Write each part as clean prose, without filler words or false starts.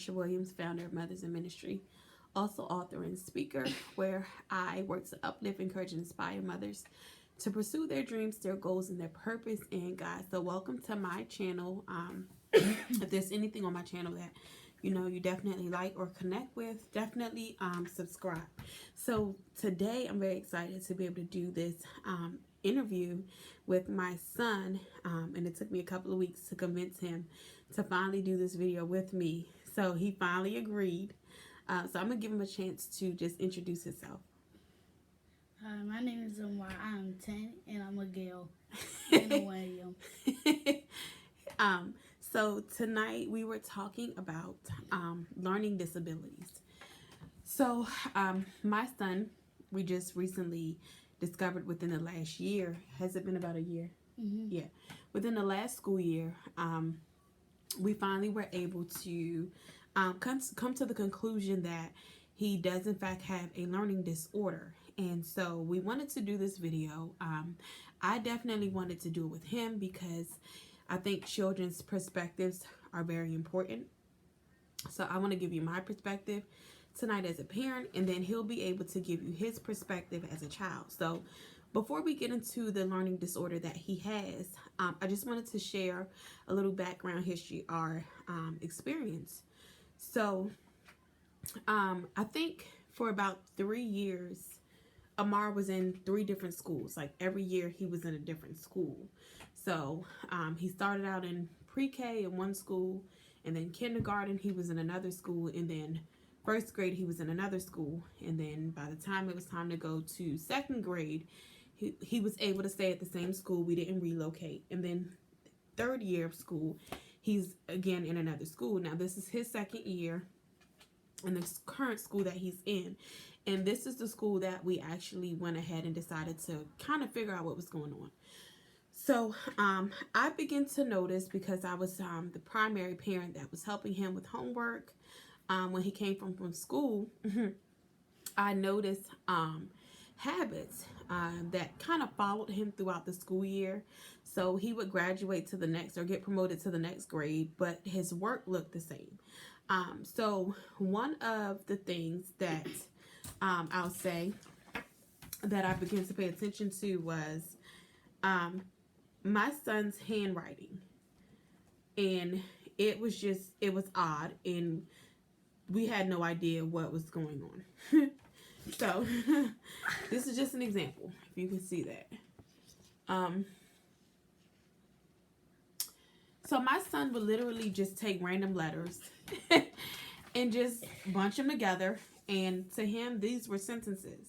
Marsha Williams, founder of Mothers in Ministry, also author and speaker, where I work to uplift, encourage, and inspire mothers to pursue their dreams, their goals, and their purpose in God. So welcome to my channel. If there's anything on my channel that you definitely like or connect with, definitely subscribe. So today I'm very excited to be able to do this interview with my son, and it took me a couple of weeks to convince him to finally do this video with me. So he finally agreed. So I'm gonna give him a chance to just introduce himself. Hi, my name is Omar. I'm 10 and I'm a girl. And a William. So tonight we were talking about learning disabilities. So my son, we just recently discovered within the last year. Has it been about a year? Mm-hmm. Yeah. Within the last school year, we finally were able to come to the conclusion that he does in fact have a learning disorder. And so we wanted to do this video. I definitely wanted to do it with him because I think children's perspectives are very important. So I want to give you my perspective tonight as a parent, and then he'll be able to give you his perspective as a child. So before we get into the learning disorder that he has, I just wanted to share a little background history, our experience. So I think for about 3 years, Amar was in 3 different schools. Like every year he was in a different school. So he started out in pre-K in one school, and then kindergarten he was in another school, and then first grade he was in another school, and then by the time it was time to go to second grade, he was able to stay at the same school. We didn't relocate. And then third year of school, he's again in another school. Now this is his second year in the current school that he's in, and this is the school that we actually went ahead and decided to kind of figure out what was going on. So I began to notice, because I was the primary parent that was helping him with homework when he came from school, I noticed habits that kind of followed him throughout the school year. So he would graduate to the next or get promoted to the next grade, but his work looked the same. So one of the things that I'll say that I began to pay attention to was my son's handwriting. And it was odd, and we had no idea what was going on. So this is just an example, if you can see that. So my son would literally just take random letters and just bunch them together, and to him these were sentences.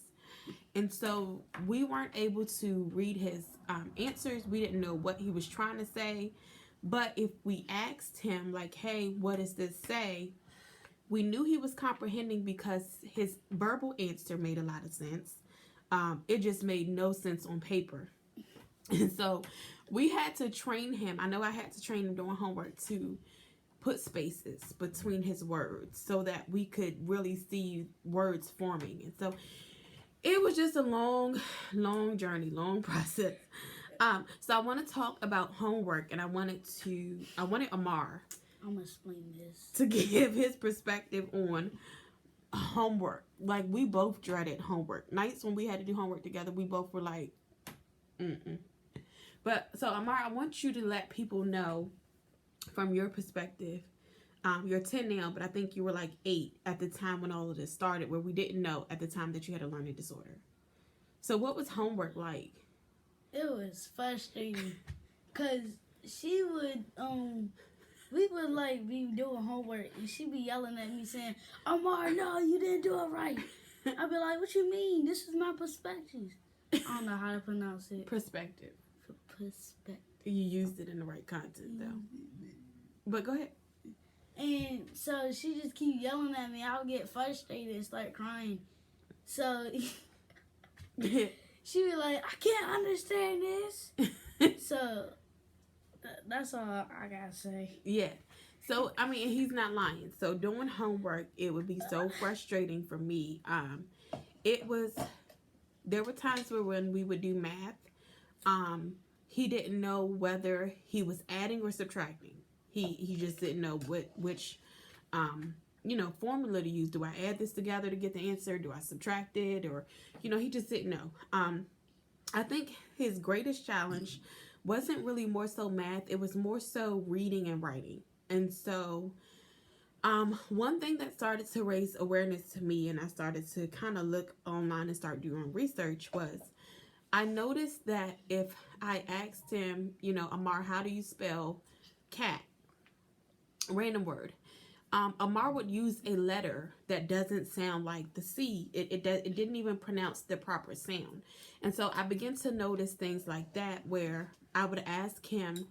And so we weren't able to read his answers. We didn't know what he was trying to say. But if we asked him, like, hey, what does this say? We knew he was comprehending because his verbal answer made a lot of sense. It just made no sense on paper. And so we had to train him. I know I had to train him doing homework to put spaces between his words so that we could really see words forming. And so it was just a long journey, long process. So I want to talk about homework, and I wanted Amar, I'm going to explain this, to give his perspective on homework. Like, we both dreaded homework. Nights when we had to do homework together, we both were like, But, so Amar, I want you to let people know from your perspective. You're 10 now, but I think you were like 8 at the time when all of this started, where we didn't know at the time that you had a learning disorder. So what was homework like? it was frustrating because she would, we would like be doing homework and she'd be yelling at me saying, Omar, no, you didn't do it right. I'd be like, what you mean? This is my perspective. I don't know how to pronounce it. Perspective. Perspective. You used it in the right content, though. But go ahead. And so she just keep yelling at me. I would get frustrated and start crying. So she be like, I can't understand this. So that's all I gotta say. Yeah. So, I mean, he's not lying. So doing homework, it would be so frustrating for me. There were times where when we would do math, he didn't know whether he was adding or subtracting. He just didn't know which formula to use. Do I add this together to get the answer? Do I subtract it? Or, he just didn't know. I think his greatest challenge wasn't really more so math. It was more so reading and writing. And so, one thing that started to raise awareness to me, and I started to kind of look online and start doing research, was I noticed that if I asked him, Amar, how do you spell cat? Random word. Amar would use a letter that doesn't sound like the C. It didn't even pronounce the proper sound. And so I began to notice things like that where I would ask him,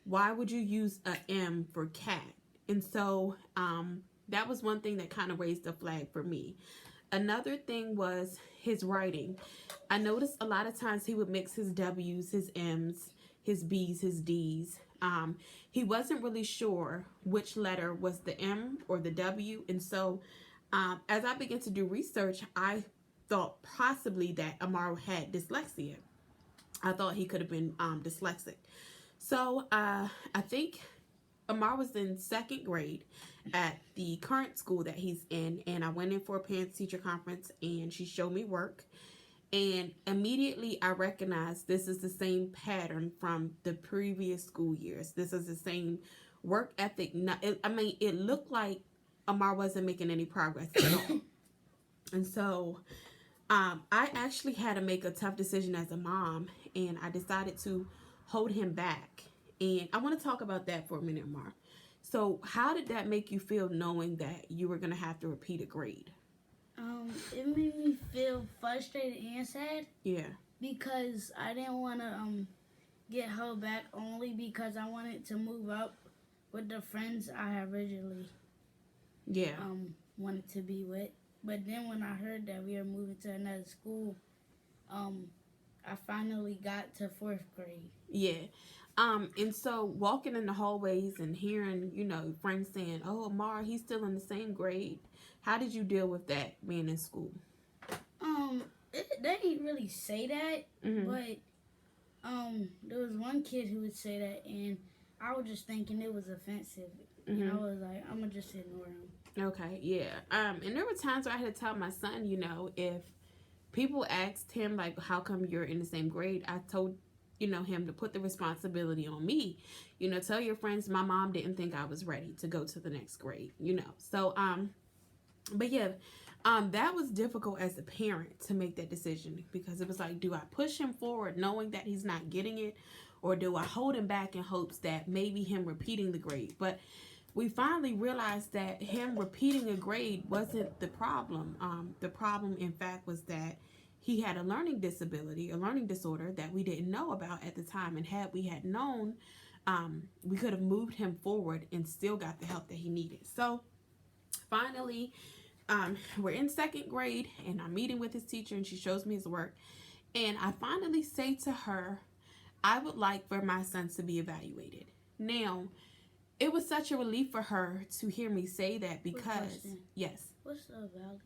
why would you use a M for cat? And so that was one thing that kind of raised a flag for me. Another thing was his writing. I noticed a lot of times he would mix his W's, his M's, his B's, his D's. He wasn't really sure which letter was the M or the W. And so as I began to do research, I thought possibly that Amar had dyslexia. I thought he could have been dyslexic. So I think Amar was in second grade at the current school that he's in, and I went in for a parents-teacher conference, and she showed me work, and immediately I recognized this is the same pattern from the previous school years. This is the same work ethic. It looked like Amar wasn't making any progress at all. And so I actually had to make a tough decision as a mom, and I decided to hold him back. And I want to talk about that for a minute, Amar. So how did that make you feel knowing that you were going to have to repeat a grade? It made me feel frustrated and sad. Yeah. Because I didn't want to get held back only because I wanted to move up with the friends I originally wanted to be with. But then when I heard that we were moving to another school, I finally got to 4th grade. Yeah. And so walking in the hallways and hearing, friends saying, oh, Amar, he's still in the same grade. How did you deal with that being in school? They didn't really say that, Mm-hmm. but there was one kid who would say that, and I was just thinking it was offensive. Mm-hmm. And I was like, I'm going to just ignore him. Okay, yeah. And there were times where I had to tell my son, if people asked him, like, how come you're in the same grade, I told him to put the responsibility on me. Tell your friends my mom didn't think I was ready to go to the next grade, So, but yeah, that was difficult as a parent to make that decision, because it was like, do I push him forward knowing that he's not getting it, or do I hold him back in hopes that maybe him repeating the grade? But we finally realized that him repeating a grade wasn't the problem. The problem, in fact, was that he had a learning disability, a learning disorder that we didn't know about at the time. And had we had known, we could have moved him forward and still got the help that he needed. So finally, we're in 2nd grade, and I'm meeting with his teacher, and she shows me his work. And I finally say to her, I would like for my son to be evaluated. Now, it was such a relief for her to hear me say that, because, yes. What's the value?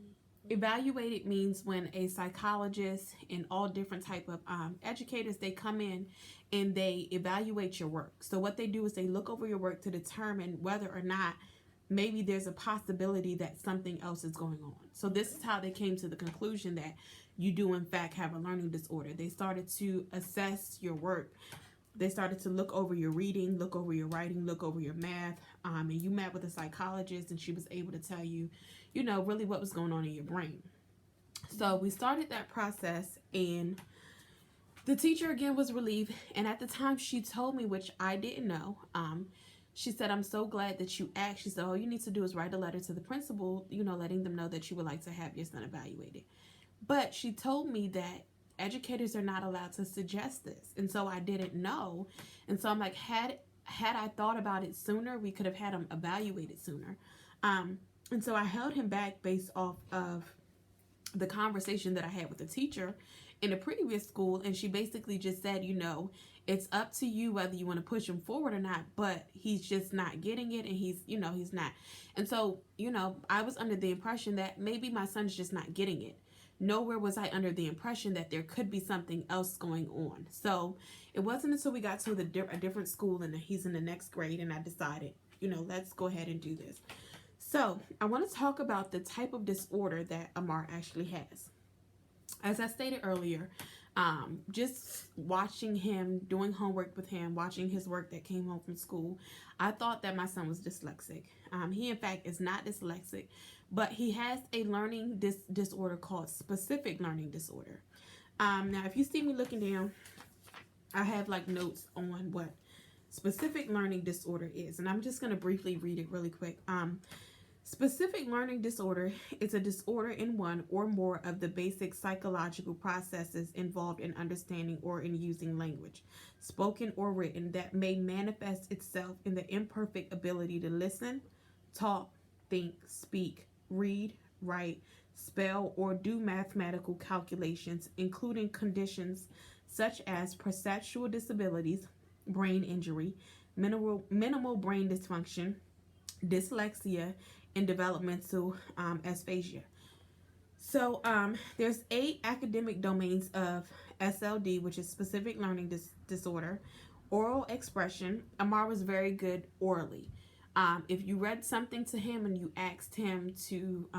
Evaluated means when a psychologist and all different type of educators, they come in and they evaluate your work. So what they do is they look over your work to determine whether or not maybe there's a possibility that something else is going on. So this is how they came to the conclusion that you do in fact have a learning disorder. They started to assess your work. They started to look over your reading, look over your writing, look over your math. And you met with a psychologist, and she was able to tell you, really what was going on in your brain. So we started that process, and the teacher again was relieved. And at the time she told me, which I didn't know, she said, I'm so glad that you asked. She said, all you need to do is write a letter to the principal, letting them know that you would like to have your son evaluated. But she told me that educators are not allowed to suggest this. And so I didn't know. And so I'm like, had I thought about it sooner, we could have had him evaluated sooner. And so I held him back based off of the conversation that I had with the teacher in a previous school. And she basically just said, it's up to you whether you want to push him forward or not, but he's just not getting it, and he's not. And so, I was under the impression that maybe my son's just not getting it. Nowhere was I under the impression that there could be something else going on. So it wasn't until we got to a different school and he's in the next grade, and I decided, let's go ahead and do this. So I want to talk about the type of disorder that Amar actually has. As I stated earlier, just watching him, doing homework with him, watching his work that came home from school, I thought that my son was dyslexic. He, in fact, is not dyslexic, but he has a learning disorder called specific learning disorder. Now, if you see me looking down, I have like notes on what specific learning disorder is, and I'm just going to briefly read it really quick. Specific learning disorder is a disorder in one or more of the basic psychological processes involved in understanding or in using language, spoken or written, that may manifest itself in the imperfect ability to listen, talk, think, speak, read, write, spell, or do mathematical calculations, including conditions such as perceptual disabilities, brain injury, minimal brain dysfunction, dyslexia, and developmental aphasia. So there's 8 academic domains of SLD, which is specific learning disorder. Oral expression. Amar was very good orally. If you read something to him and you asked him to,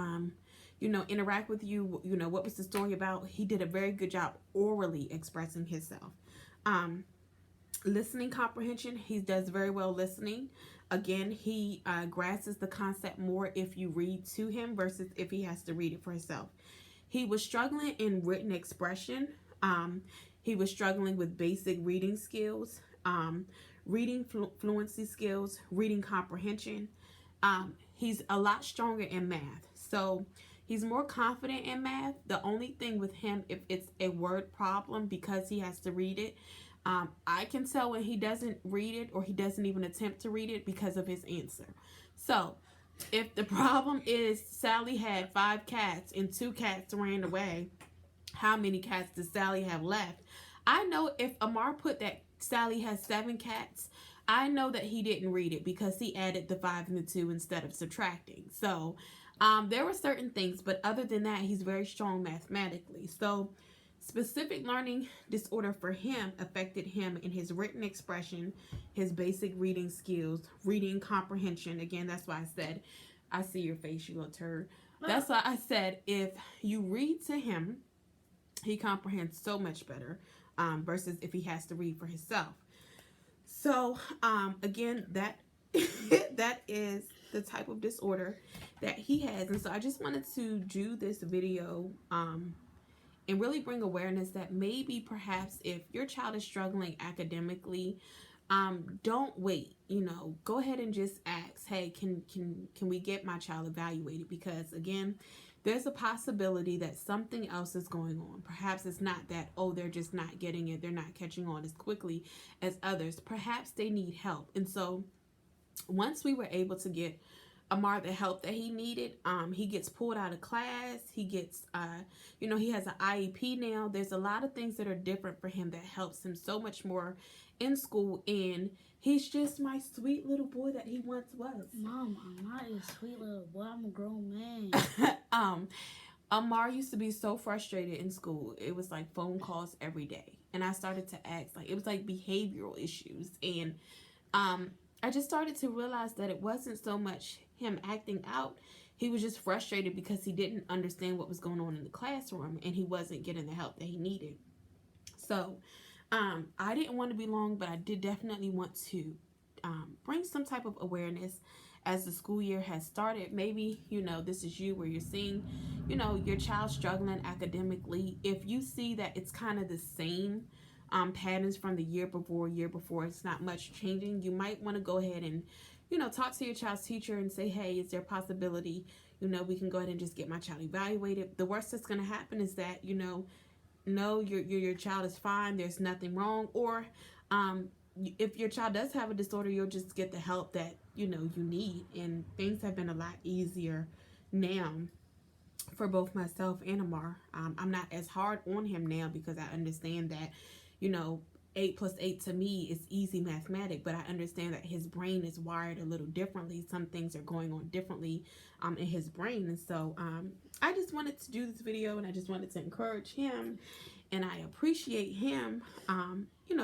interact with you, what was the story about, he did a very good job orally expressing himself. Listening comprehension, he does very well listening. Again, he grasps the concept more if you read to him versus if he has to read it for himself. He was struggling in written expression. He was struggling with basic reading skills, reading fluency skills, reading comprehension. He's a lot stronger in math. So he's more confident in math. The only thing with him, if it's a word problem, because he has to read it, I can tell when he doesn't read it or he doesn't even attempt to read it because of his answer. So if the problem is Sally had 5 cats and 2 cats ran away, how many cats does Sally have left? I know if Amar put that Sally has 7 cats, I know that he didn't read it because he added the 5 and the 2 instead of subtracting. So there were certain things, but other than that, he's very strong mathematically. So specific learning disorder for him affected him in his written expression, his basic reading skills, reading comprehension. Again, that's why I said, I see your face, you little turd. That's why I said if you read to him, he comprehends so much better versus if he has to read for himself. So again, that that is the type of disorder that he has. And so I just wanted to do this video and really bring awareness that maybe perhaps if your child is struggling academically, don't wait. Go ahead and just ask, hey, can we get my child evaluated? Because again, there's a possibility that something else is going on. Perhaps it's not that, oh, they're just not getting it, they're not catching on as quickly as others. Perhaps they need help. And so once we were able to get Amar the help that he needed, he gets pulled out of class, he gets he has an IEP now. There's a lot of things that are different for him that helps him so much more in school, and he's just my sweet little boy that he once was. Mom, I'm not a sweet little boy, I'm a grown man. Amar used to be so frustrated in school. It was like phone calls every day, and I started to ask, like, it was like behavioral issues, and I just started to realize that it wasn't so much him acting out. He was just frustrated because he didn't understand what was going on in the classroom and he wasn't getting the help that he needed. So I didn't want to be long, but I did definitely want to bring some type of awareness as the school year has started. Maybe, this is you where you're seeing, your child struggling academically. If you see that it's kind of the same patterns from the year before, it's not much changing, you might want to go ahead and talk to your child's teacher and say, hey, is there a possibility we can go ahead and just get my child evaluated? The worst that's going to happen is that no, your child is fine, there's nothing wrong. Or if your child does have a disorder, you'll just get the help that you need. And things have been a lot easier now for both myself and Amar. I'm not as hard on him now because I understand that 8 plus 8 to me is easy mathematics, but I understand that his brain is wired a little differently. Some things are going on differently in his brain. And so I just wanted to do this video, and I just wanted to encourage him and I appreciate him,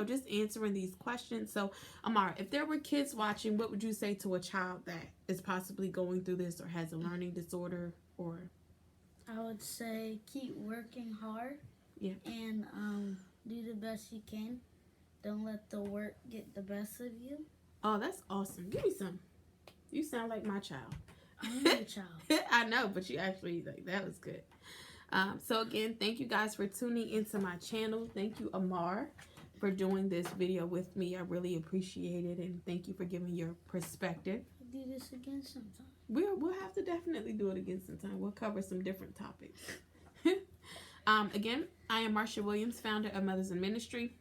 just answering these questions. So, Amara, if there were kids watching, what would you say to a child that is possibly going through this or has a learning disorder? Or I would say keep working hard. Yeah. And do the best you can. Don't let the work get the best of you. Oh, that's awesome. Give me some. You sound like my child. I'm your child. I know, but you actually, that was good. So again, thank you guys for tuning into my channel. Thank you, Amar, for doing this video with me. I really appreciate it, and thank you for giving your perspective. We'll do this again sometime. We'll have to definitely do it again sometime. We'll cover some different topics. Again, I am Marsha Williams, founder of Mothers in Ministry.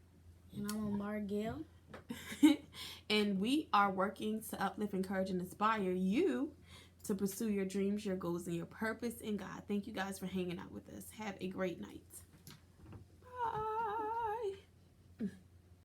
And I'm Amar Gale. And we are working to uplift, encourage, and inspire you to pursue your dreams, your goals, and your purpose in God. Thank you guys for hanging out with us. Have a great night. Bye.